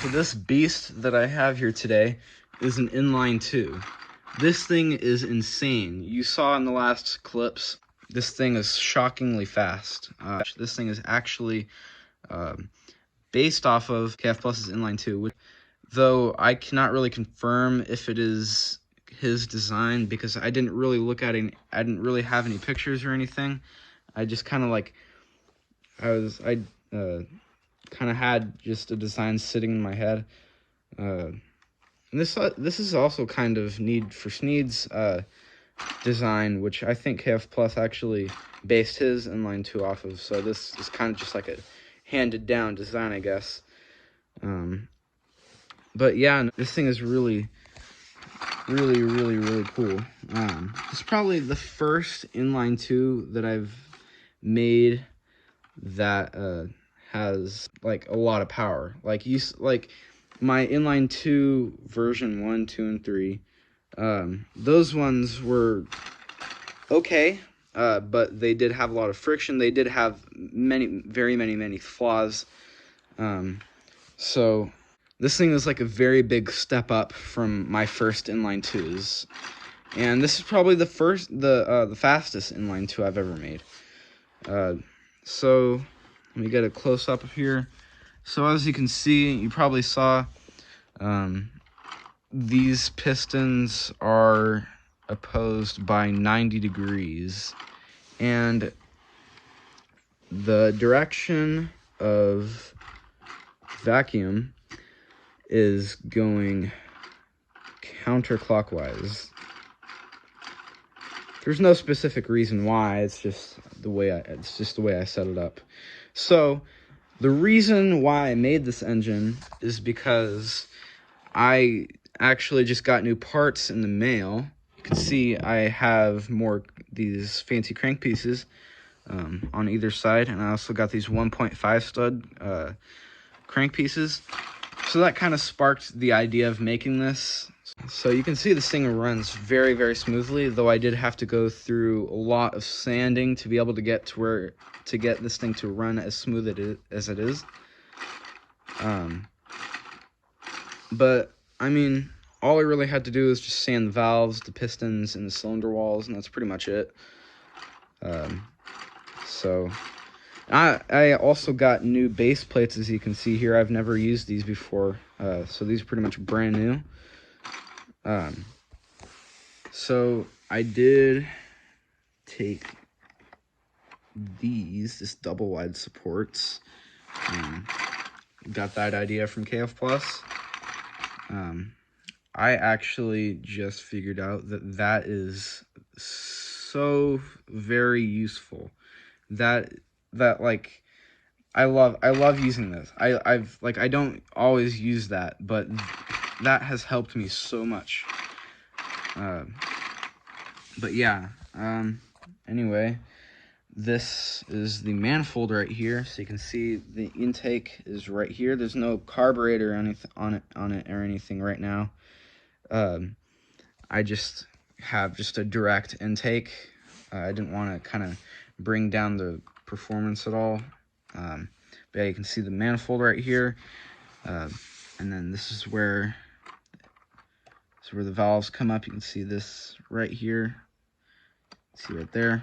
So this beast that I have here today is an inline 2. This thing is insane. You saw in the last clips, this thing is shockingly fast. This thing is actually based off of KF Plus's inline 2, though I cannot really confirm if it is his design because I didn't really look at it. I didn't really have any pictures or anything. I just kind of like I kind of had just a design sitting in my head. And this is also kind of Need for Sneed's design, which I think KF Plus actually based his inline 2 off of. So this is kind of just like a handed down design, I guess. But yeah, this thing is really cool. It's probably the first inline 2 that I've made that has like a lot of power. Like my inline 2 version 1, 2, and 3. Those ones were okay, but they did have a lot of friction. They did have very many flaws. So this thing is like a very big step up from my first inline 2s, and this is probably the fastest inline 2 I've ever made. So let me get a close up of here. So as you can see, you probably saw these pistons are opposed by 90 degrees, and the direction of vacuum is going counterclockwise. There's no specific reason why, it's just the way I set it up. So the reason why I made this engine is because I actually just got new parts in the mail. You can see I have these fancy crank pieces on either side, and I also got these 1.5 stud crank pieces. So that kind of sparked the idea of making this. So you can see this thing runs very smoothly, though I did have to go through a lot of sanding to be able to get this thing to run as smooth as it is. But I mean, all I really had to do is just sand the valves, the pistons, and the cylinder walls, and that's pretty much it. So I also got new base plates, as you can see here. I've never used these before, so these are pretty much brand new. So I did take this double wide supports. Got that idea from KF Plus. I actually just figured out that is so very useful. That like I love using this. I don't always use that, but that has helped me so much. But yeah, anyway, this is the manifold right here. So you can see the intake is right here. There's no carburetor or anything on it or anything right now. I just have a direct intake. I didn't want to kind of bring down the performance at all. But yeah, you can see the manifold right here, and then this is where the valves come up. You can see this right here. See right there,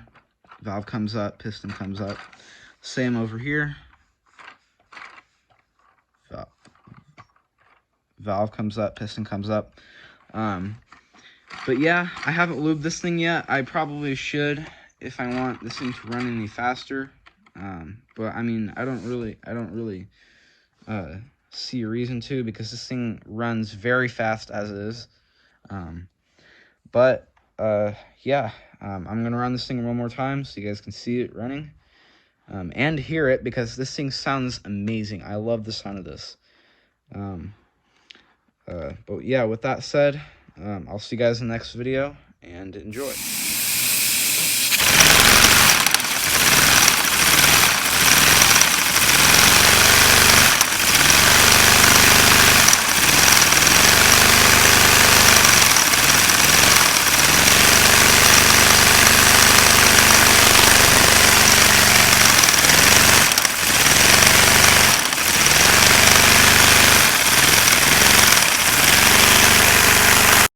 valve comes up, piston comes up. Same over here. Valve comes up, piston comes up. But yeah, I haven't lubed this thing yet. I probably should if I want this thing to run any faster. But I mean, I don't really see a reason to, because this thing runs very fast as it is. Yeah, I'm gonna run this thing one more time so you guys can see it running and hear it, because this thing sounds amazing. I love the sound of this. But yeah, with that said, I'll see you guys in the next video, and enjoy.